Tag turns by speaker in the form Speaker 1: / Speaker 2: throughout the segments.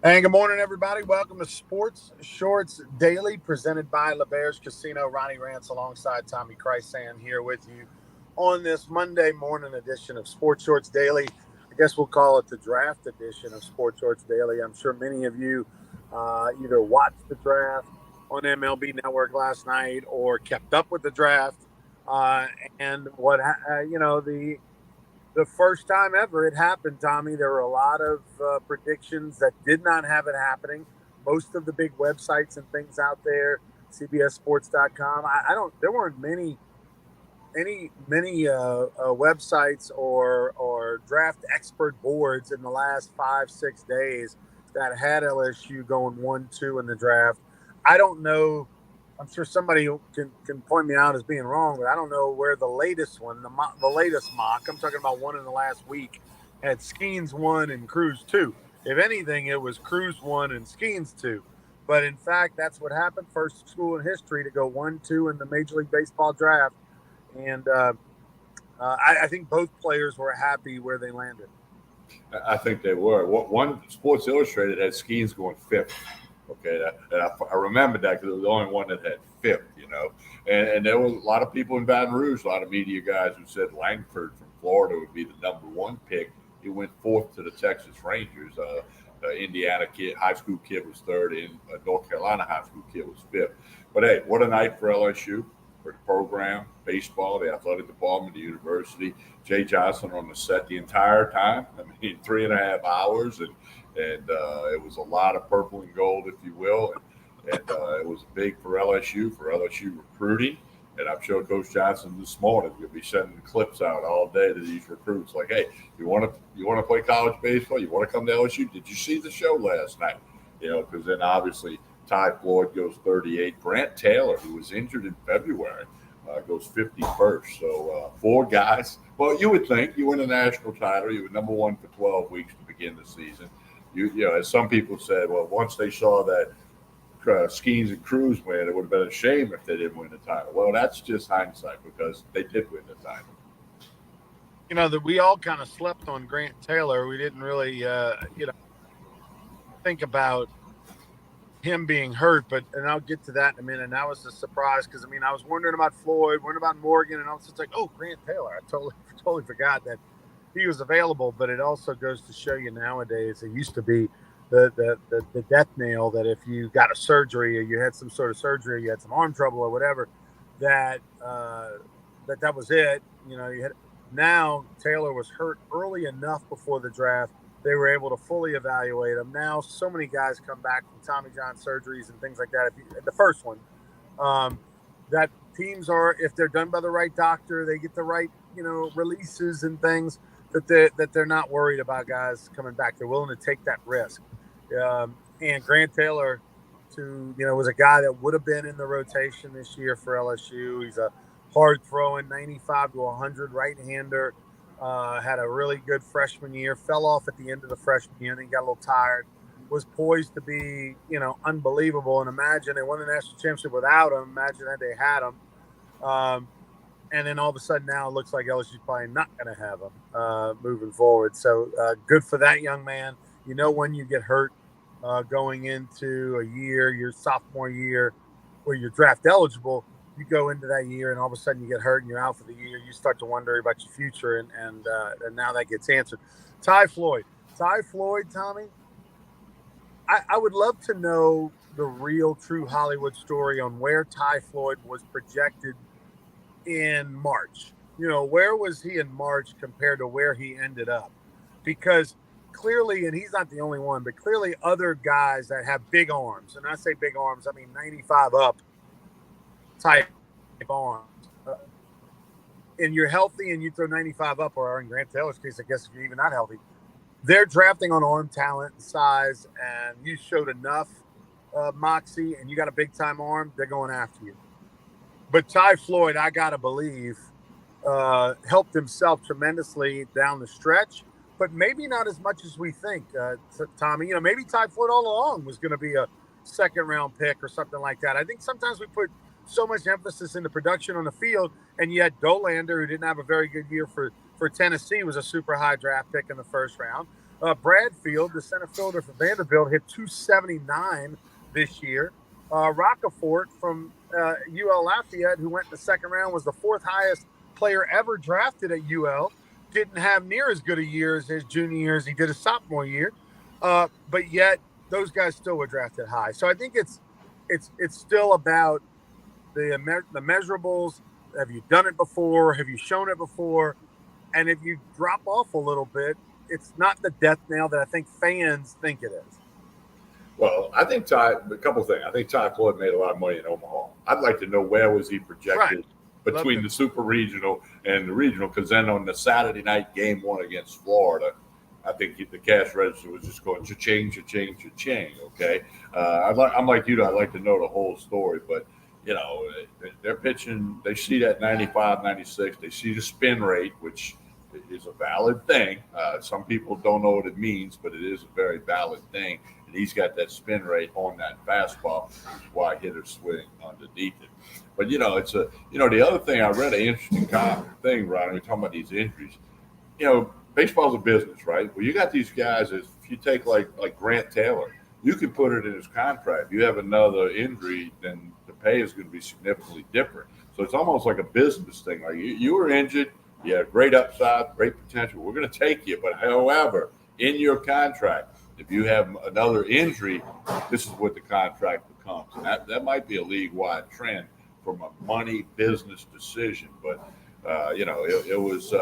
Speaker 1: And good morning, everybody. Welcome to Sports Shorts Daily, presented by LeBears Casino. Ronnie Rance alongside Tommy Chrysan here with you on this Monday morning edition of Sports Shorts Daily. I guess we'll call it the draft edition of Sports Shorts Daily. I'm sure many of you either watched the draft on MLB Network last night or kept up with the draft. Uh, and what the first time ever it happened, Tommy, there were a lot of predictions that did not have it happening. Most of the big websites and things out there, CBSSports.com, I don't. There weren't many websites or draft expert boards in the last 5-6 days that had LSU going 1-2 in the draft. I don't know. I'm sure somebody can point me out as being wrong, but I don't know where the latest one, the latest mock, I'm talking about one in the last week, had Skeens 1 and Cruz 2. If anything, it was Cruz 1 and Skeens 2. But in fact, that's what happened. First school in history to go 1-2 in the Major League Baseball draft. And I think both players were happy where they landed.
Speaker 2: I think they were. One Sports Illustrated had Skeens going fifth. Okay, and I remember that because it was the only one that had fifth, and there was a lot of people in Baton Rouge, a lot of media guys who said Langford from Florida would be the number one pick. He went fourth to the Texas Rangers. Indiana kid, high school kid was third, and North Carolina high school kid was fifth. But hey, what a night for LSU, for the program, baseball, the athletic department, the university. Jay Johnson on the set the entire time. I mean, 3.5 hours, and it was a lot of purple and gold, if you will, and it was big for LSU recruiting. And I'm sure Coach Johnson this morning will be sending clips out all day to these recruits, like, "Hey, you want to play college baseball? You want to come to LSU? Did you see the show last night?" Because then obviously Ty Floyd goes 38. Grant Taylor, who was injured in February, goes 51st. So four guys. Well, you would think you win a national title, you were number one for 12 weeks to begin the season. As some people said, well, once they saw that Skeens and Cruz win, it would have been a shame if they didn't win the title. Well, that's just hindsight because they did win the title.
Speaker 1: That we all kind of slept on Grant Taylor. We didn't really, think about him being hurt, and I'll get to that in a minute. And that was a surprise because I was wondering about Floyd, wondering about Morgan, and I was just like, oh, Grant Taylor. I totally forgot that he was available. But it also goes to show you nowadays it used to be the death nail that if you got a surgery or you had some sort of surgery, or you had some arm trouble or whatever, that was it. Now Taylor was hurt early enough before the draft. They were able to fully evaluate him. Now, so many guys come back from Tommy John surgeries and things like that. The first one, that teams are, if they're done by the right doctor, they get the right, releases and things that they're not worried about guys coming back. They're willing to take that risk. And Grant Taylor, was a guy that would have been in the rotation this year for LSU. He's a hard throwing 95 to 100 right-hander. Had a really good freshman year, fell off at the end of the freshman year, and then got a little tired, was poised to be, unbelievable. And imagine they won the national championship without him. Imagine that they had him. And then all of a sudden now it looks like LSU's probably not going to have him moving forward. So good for that young man. When you get hurt going into a year, your sophomore year, where you're draft eligible, you go into that year and all of a sudden you get hurt and you're out for the year. You start to wonder about your future, and now that gets answered. Ty Floyd, Tommy, I would love to know the real, true Hollywood story on where Ty Floyd was projected in March. Where was he in March compared to where he ended up? Because clearly, and he's not the only one, but clearly other guys that have big arms, and I say big arms, I mean 95 up type arms, and you're healthy and you throw 95 up, or in Grant Taylor's case, I guess if you're even not healthy, they're drafting on arm talent and size, and you showed enough moxie and you got a big time arm, they're going after you. But Ty Floyd, I gotta believe, helped himself tremendously down the stretch, but maybe not as much as we think, Tommy. Maybe Ty Floyd all along was going to be a second round pick or something like that. I think sometimes we put so much emphasis in the production on the field, and yet Dolander, who didn't have a very good year for Tennessee, was a super high draft pick in the first round. Bradfield, the center fielder for Vanderbilt, hit 279 this year. Roccaforte from UL Lafayette, who went in the second round, was the fourth highest player ever drafted at UL. Didn't have near as good a year as his junior year as he did his sophomore year, but yet those guys still were drafted high. So I think it's still about the measurables. Have you done it before? Have you shown it before? And if you drop off a little bit, it's not the death knell that I think fans think it is.
Speaker 2: Well, I think a couple of things. I think Ty Floyd made a lot of money in Omaha. I'd like to know where was he projected between the super regional and the regional, because then on the Saturday night game one against Florida, I think the cash register was just going cha-ching, cha-ching, cha-ching, okay? I'm like you, I'd like to know the whole story, but, they're pitching, they see that 95, 96, they see the spin rate, which is a valid thing. Some people don't know what it means, but it is a very valid thing. And he's got that spin rate on that fastball, which is why hitters swing underneath it. But, the other thing, I read an interesting thing, Ron, we're talking about these injuries. Baseball's a business, right? Well, you got these guys, if you take like Grant Taylor, you can put it in his contract. You have another injury, then the pay is going to be significantly different. So it's almost like a business thing. Like you were injured, you had great upside, great potential. We're going to take you. But however, in your contract, if you have another injury, this is what the contract becomes. And that might be a league-wide trend from a money business decision. But, it was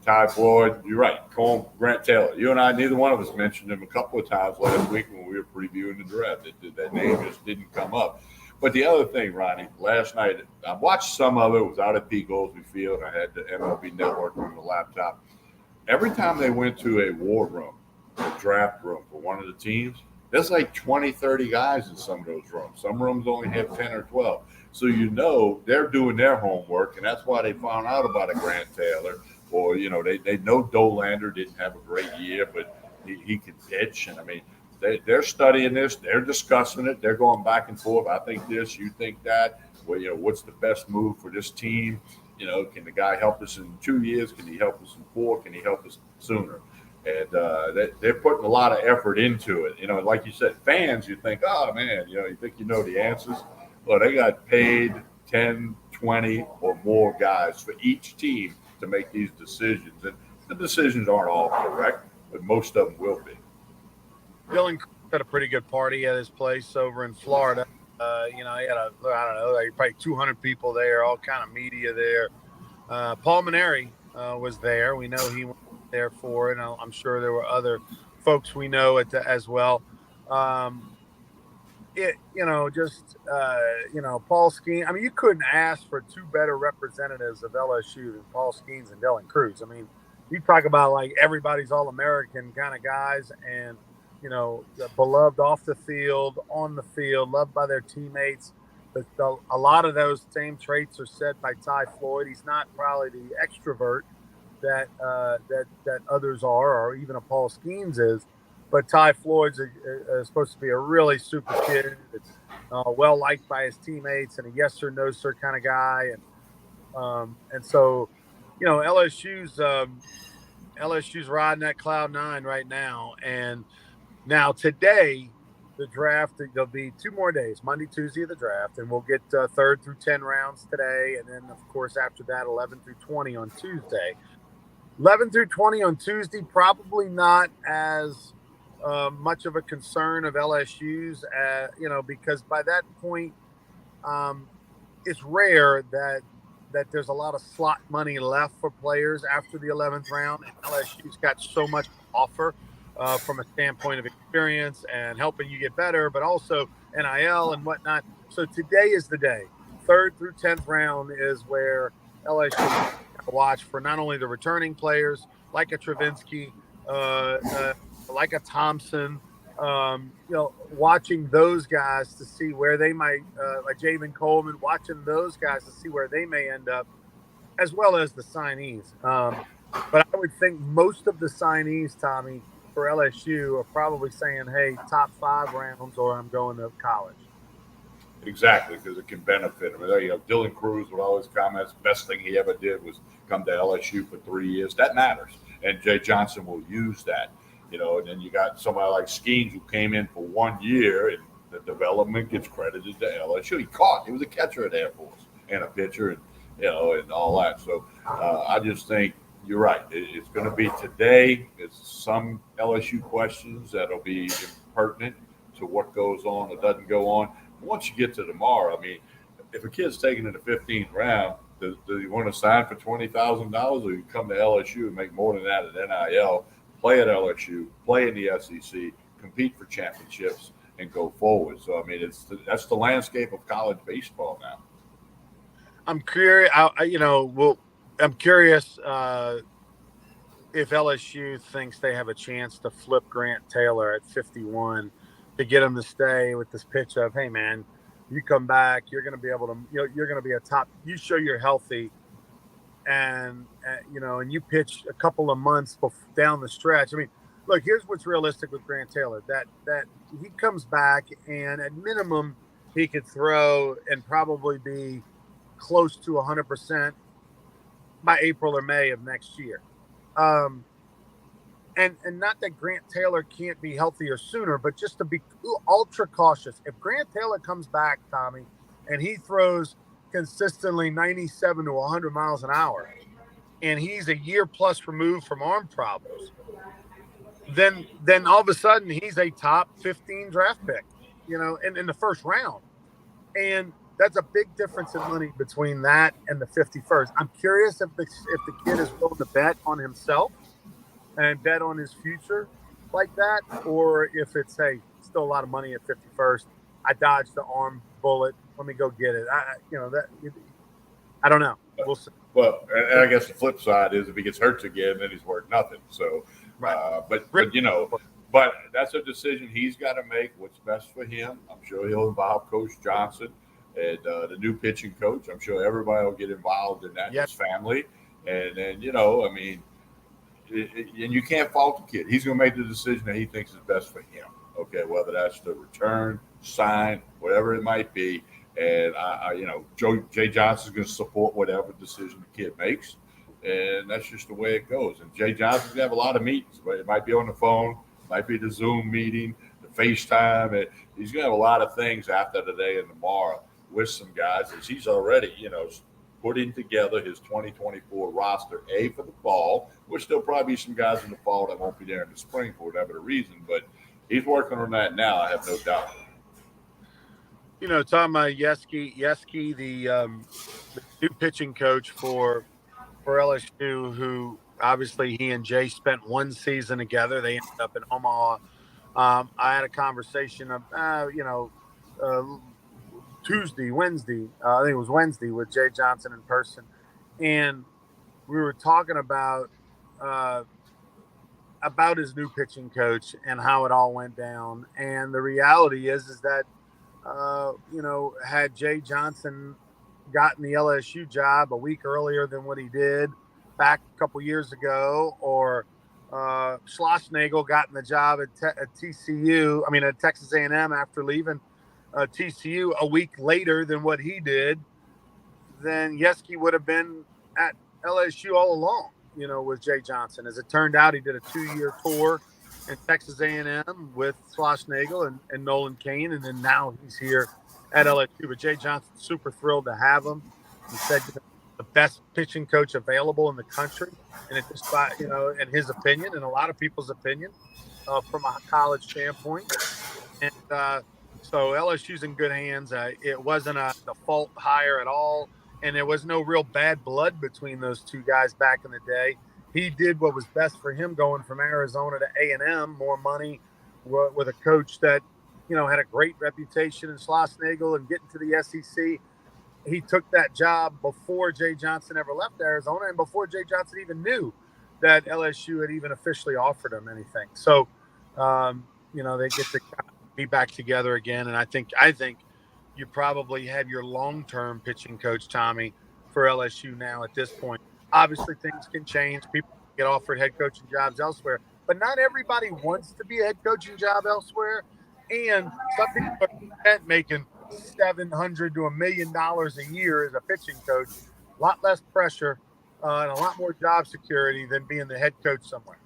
Speaker 2: Ty Floyd. You're right. Grant Taylor. You and I, neither one of us mentioned him a couple of times last week when we were previewing the draft. That name just didn't come up. But the other thing, Ronnie, last night, I watched some of it. It was out at Pete Goldsby Field. I had the MLB Network on the laptop. Every time they went to a war room, a draft room for one of the teams, there's like 20, 30 guys in some of those rooms. Some rooms only have 10 or 12. So they're doing their homework, and that's why they found out about a Grant Taylor. Or, they know Dolander didn't have a great year, but he can pitch. And, I mean, they're studying this. They're discussing it. They're going back and forth. I think this, you think that. Well, what's the best move for this team? Can the guy help us in 2 years? Can he help us in 4? Can he help us sooner? And they're putting a lot of effort into it. Like you said, fans, you think, oh, man, you think you know the answers. Well, they got paid 10, 20 or more guys for each team to make these decisions. And the decisions aren't all correct, but most of them will be.
Speaker 1: Dylan had a pretty good party at his place over in Florida. He had probably 200 people there, all kind of media there. Paul Maneri was there. We know he went there for it. And I'm sure there were other folks we know as well. Paul Skeens. I mean, you couldn't ask for two better representatives of LSU than Paul Skeens and Dylan Cruz. I mean, you talk about like everybody's All-American kind of guys, and beloved off the field, on the field, loved by their teammates. But a lot of those same traits are said by Ty Floyd. He's not probably the extrovert that others are, or even a Paul Skeens is. But Ty Floyd's supposed to be a really super kid, well liked by his teammates, and a yes sir, no sir kind of guy. And so, LSU's riding that cloud nine right now. And now today, the draft, there'll be 2 more days, Monday, Tuesday of the draft, and we'll get 3rd through 10 rounds today. And then, of course, after that, 11 through 20 on Tuesday. 11 through 20 on Tuesday, probably not as much of a concern of LSU's, because by that point, it's rare that there's a lot of slot money left for players after the 11th round. And LSU's got so much to offer from a standpoint of experience and helping you get better, but also NIL and whatnot. So today is the day. 3rd through 10th round is where LSU watch for not only the returning players like a Travinsky, like a Thompson, watching those guys to see where they might, like Javen Coleman, watching those guys to see where they may end up, as well as the signees. But I would think most of the signees, Tommy, for LSU are probably saying, hey, top 5 rounds or I'm going to college.
Speaker 2: Exactly, because it can benefit him. Dylan Cruz with all his comments, best thing he ever did was come to LSU for 3 years. That matters. And Jay Johnson will use that. And then you got somebody like Skeens who came in for 1 year, and the development gets credited to LSU. He was a catcher at Air Force and a pitcher, and all that. So I just think you're right. It's going to be today. It's some LSU questions that'll be pertinent to what goes on or doesn't go on. Once you get to tomorrow, I mean, if a kid's taken in the 15th round, do you want to sign for $20,000, or you come to LSU and make more than that at NIL, play at LSU, play in the SEC, compete for championships, and go forward? So I mean, that's the landscape of college baseball now.
Speaker 1: I'm curious. I'm curious if LSU thinks they have a chance to flip Grant Taylor at 51 to get him to stay with this pitch of, hey man, you come back, you're going to be able to, you're going to be a top. You show you're healthy, and you pitch a couple of months down the stretch. I mean, look, here's what's realistic with Grant Taylor: that he comes back, and at minimum, he could throw and probably be close to 100% by April or May of next year. And not that Grant Taylor can't be healthier sooner, but just to be ultra cautious. If Grant Taylor comes back, Tommy, and he throws consistently 97 to 100 miles an hour, and he's a year plus removed from arm problems, then all of a sudden he's a top 15 draft pick, in the first round. And that's a big difference in money between that and the 51st. I'm curious if the kid is willing to bet on himself and bet on his future like that, or if it's, hey, still a lot of money at 51st. I dodged the arm bullet. Let me go get it. I don't know. We'll see.
Speaker 2: Well, and I guess the flip side is if he gets hurt again, then he's worth nothing. So,
Speaker 1: right.
Speaker 2: But that's a decision he's got to make. What's best for him? I'm sure he'll involve Coach Johnson and the new pitching coach. I'm sure everybody will get involved in that. Yep. His family, and then and you can't fault the kid. He's going to make the decision that he thinks is best for him. Okay, whether that's to return, sign, whatever it might be. And Jay Johnson's going to support whatever decision the kid makes, and that's just the way it goes. And Jay Johnson's going to have a lot of meetings, but it might be on the phone, might be the Zoom meeting, the FaceTime. He's going to have a lot of things after today and tomorrow with some guys, as he's already, putting together his 2024 roster, for the fall, which there'll probably be some guys in the fall that won't be there in the spring for whatever the reason, but he's working on that now, I have no doubt.
Speaker 1: Talking about Yeski, the new pitching coach for LSU, who obviously he and Jay spent one season together. They ended up in Omaha. I had a conversation of, Wednesday, I think it was Wednesday, with Jay Johnson in person, and we were talking about his new pitching coach and how it all went down. And the reality is that had Jay Johnson gotten the LSU job a week earlier than what he did back a couple years ago, or Schlossnagle gotten the job at TCU, at Texas A&M after leaving TCU a week later than what he did, then Yeski would have been at LSU all along, with Jay Johnson. As it turned out, he did a 2-year tour in Texas A&M with Schlossnagle and Nolan Cain, and then now he's here at LSU. But Jay Johnson's super thrilled to have him. He said the best pitching coach available in the country, and it just, in his opinion, and a lot of people's opinion, from a college standpoint. And so LSU's in good hands. It wasn't a default hire at all, and there was no real bad blood between those two guys back in the day. He did what was best for him, going from Arizona to A&M, more money, with a coach that, had a great reputation in Schlossnagle, and getting to the SEC. He took that job before Jay Johnson ever left Arizona, and before Jay Johnson even knew that LSU had even officially offered him anything. So, they get to be back together again. And I think you probably have your long-term pitching coach, Tommy, for LSU now at this point. Obviously, things can change. People get offered head coaching jobs elsewhere, but not everybody wants to be a head coaching job elsewhere. And some people are making $700,000 to $1 million a year as a pitching coach. A lot less pressure and a lot more job security than being the head coach somewhere.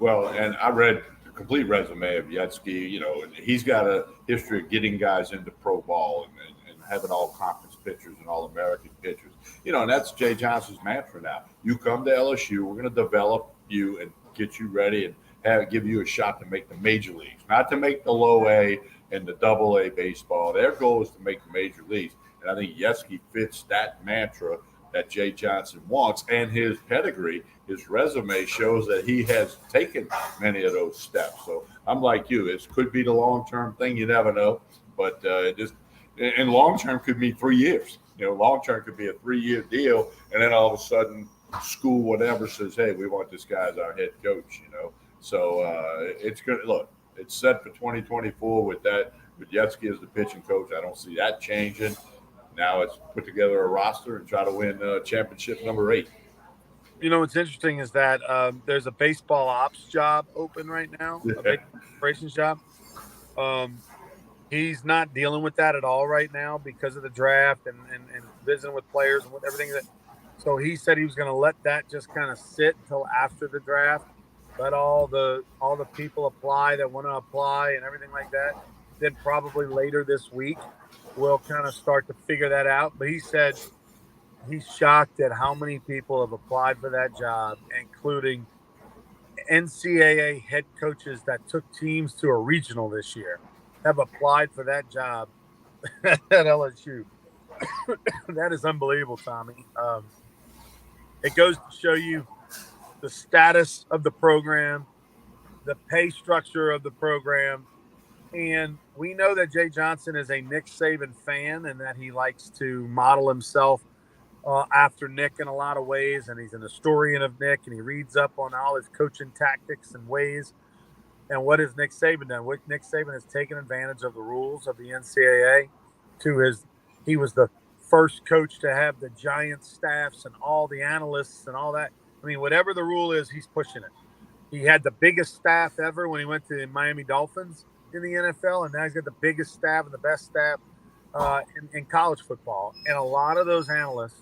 Speaker 2: Well, and I read the complete resume of Yetsky. You know, and he's got a history of getting guys into pro ball and having all conference pitchers and all American pitchers. You know, and that's Jay Johnson's mantra now. You come to LSU, we're going to develop you and get you ready and give you a shot to make the major leagues, not to make the low A and the double A baseball. Their goal is to make the major leagues. And I think Yetsky fits that mantra that Jay Johnson wants, and his pedigree, his resume shows that he has taken many of those steps. So I'm like you; it could be the long-term thing. You never know, but and long-term could be 3 years. You know, long-term could be a 3-year deal, and then all of a sudden, school whatever says, "Hey, we want this guy as our head coach." You know, so it's good. Look, it's set for 2024 with that. With Yetsky as the pitching coach, I don't see that changing. Now it's put together a roster and try to win championship number 8.
Speaker 1: You know, what's interesting is that there's a baseball ops job open right now, a big operations job. He's not dealing with that at all right now because of the draft and visiting with players and with everything that. So he said he was going to let that just kind of sit until after the draft, let all the people apply that want to apply and everything like that. Then probably later this week, we'll kind of start to figure that out. But he said he's shocked at how many people have applied for that job, including NCAA head coaches that took teams to a regional this year have applied for that job at LSU. That is unbelievable, Tommy. It goes to show you the status of the program, the pay structure of the program. And we know that Jay Johnson is a Nick Saban fan and that he likes to model himself after Nick in a lot of ways. And he's an historian of Nick, and he reads up on all his coaching tactics and ways. And what has Nick Saban done? Nick Saban has taken advantage of the rules of the NCAA he was the first coach to have the giant staffs and all the analysts and all that. I mean, whatever the rule is, he's pushing it. He had the biggest staff ever when he went to the Miami Dolphins in the NFL, and now he's got the biggest staff and the best staff in college football. And a lot of those analysts,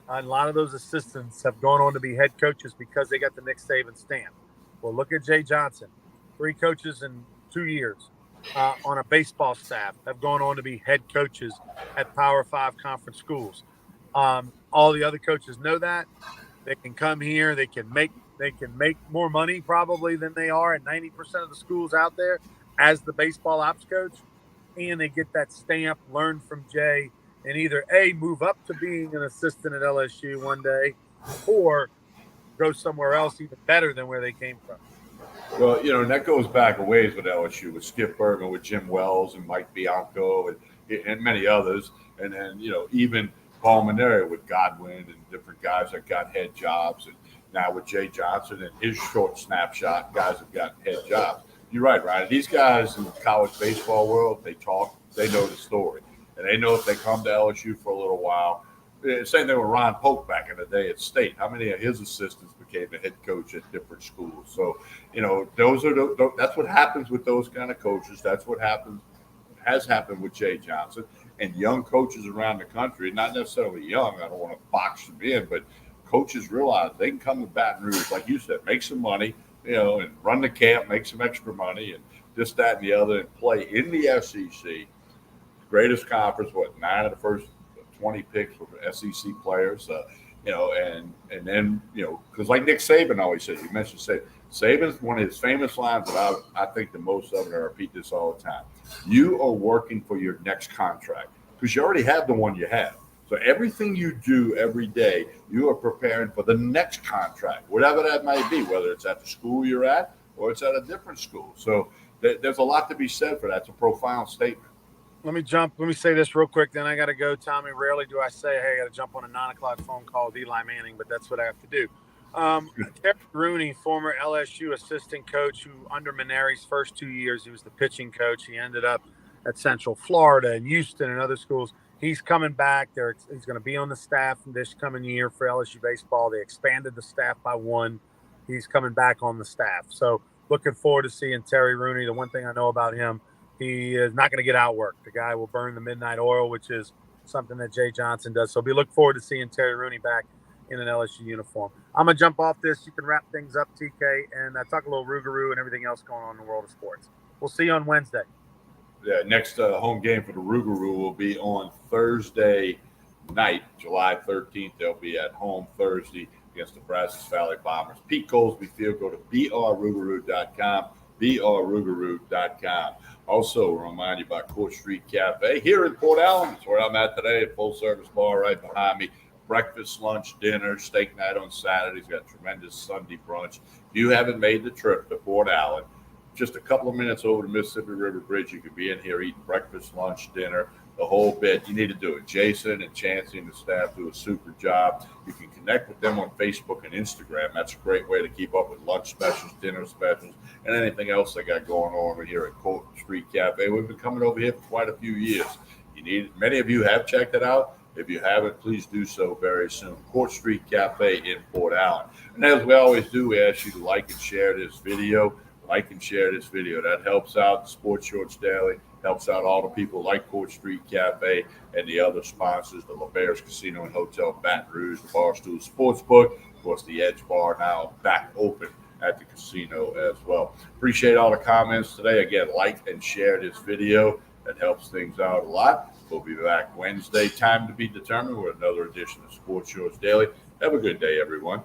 Speaker 1: a lot of those assistants have gone on to be head coaches because they got the Nick Saban stamp. Well, look at Jay Johnson. 3 coaches in 2 years on a baseball staff have gone on to be head coaches at Power 5 conference schools. All the other coaches know that. They can come here. They can make more money probably than they are at 90% of the schools out there as the baseball ops coach, and they get that stamp, learn from Jay, and either move up to being an assistant at LSU one day, or go somewhere else even better than where they came from.
Speaker 2: Well, you know, and that goes back a ways with LSU, with Skip Bergman, with Jim Wells and Mike Bianco and many others. And then, you know, even Paul Maneri with Godwin and different guys that got head jobs. And now with Jay Johnson and his short snapshot, guys have gotten head jobs. You're right, Ryan. These guys in the college baseball world, they talk, they know the story. And they know if they come to LSU for a little while. Same thing with Ron Polk back in the day at State. How many of his assistants became a head coach at different schools? So, you know, that's what happens with those kind of coaches. That's what has happened with Jay Johnson and young coaches around the country. Not necessarily young. I don't want to box them in, but coaches realize they can come to Baton Rouge, like you said, make some money, you know, and run the camp, make some extra money, and this, that, and the other, and play in the SEC, greatest conference. 9 of the first 20 picks were SEC players, you know, and then, you know, because like Nick Saban always says, you mentioned Saban. Saban's one of his famous lines that I think the most of it, I repeat this all the time. You are working for your next contract because you already have the one you have. So everything you do every day, you are preparing for the next contract, whatever that might be, whether it's at the school you're at or it's at a different school. So there's a lot to be said for that. It's a profound statement.
Speaker 1: Let me say this real quick, then I got to go, Tommy. Rarely do I say, hey, I got to jump on a 9 o'clock phone call with Eli Manning, but that's what I have to do. Terry Rooney, former LSU assistant coach, who under Maneri's first 2 years, he was the pitching coach. He ended up at Central Florida and Houston and other schools. He's coming back. He's going to be on the staff this coming year for LSU baseball. They expanded the staff by 1. He's coming back on the staff. So looking forward to seeing Terry Rooney. The one thing I know about him, he is not going to get outworked. The guy will burn the midnight oil, which is something that Jay Johnson does. So we look forward to seeing Terry Rooney back in an LSU uniform. I'm gonna jump off this. You can wrap things up, TK, and talk a little Rougarou and everything else going on in the world of sports. We'll see you on Wednesday.
Speaker 2: Yeah, next home game for the Rougarou will be on Thursday night, July 13th. They'll be at home Thursday against the Brazos Valley Bombers. Pete Goldsby Field, go to brrougarou.com, brrougarou.com. Also, remind you about Court Street Cafe here in Port Allen. That's where I'm at today, a full-service bar right behind me. Breakfast, lunch, dinner, steak night on Saturdays. Got tremendous Sunday brunch. If you haven't made the trip to Port Allen, just a couple of minutes over the Mississippi River Bridge, you could be in here eating breakfast, lunch, dinner, the whole bit. You need to do it. Jason and Chancey and the staff do a super job. You can connect with them on Facebook and Instagram. That's a great way to keep up with lunch specials, dinner specials, and anything else they got going on over here at Court Street Cafe. We've been coming over here for quite a few years. Many of you have checked it out. If you haven't, please do so very soon. Court Street Cafe in Port Allen. And as we always do, we ask you to like and share this video. Like and share this video. That helps out Sports Shorts Daily, helps out all the people like Court Street Cafe and the other sponsors, the LaBear's Casino and Hotel Baton Rouge, the Barstool Sportsbook, of course, the Edge Bar now back open at the casino as well. Appreciate all the comments today. Again, like and share this video. That helps things out a lot. We'll be back Wednesday, time to be determined, with another edition of Sports Shorts Daily. Have a good day, everyone.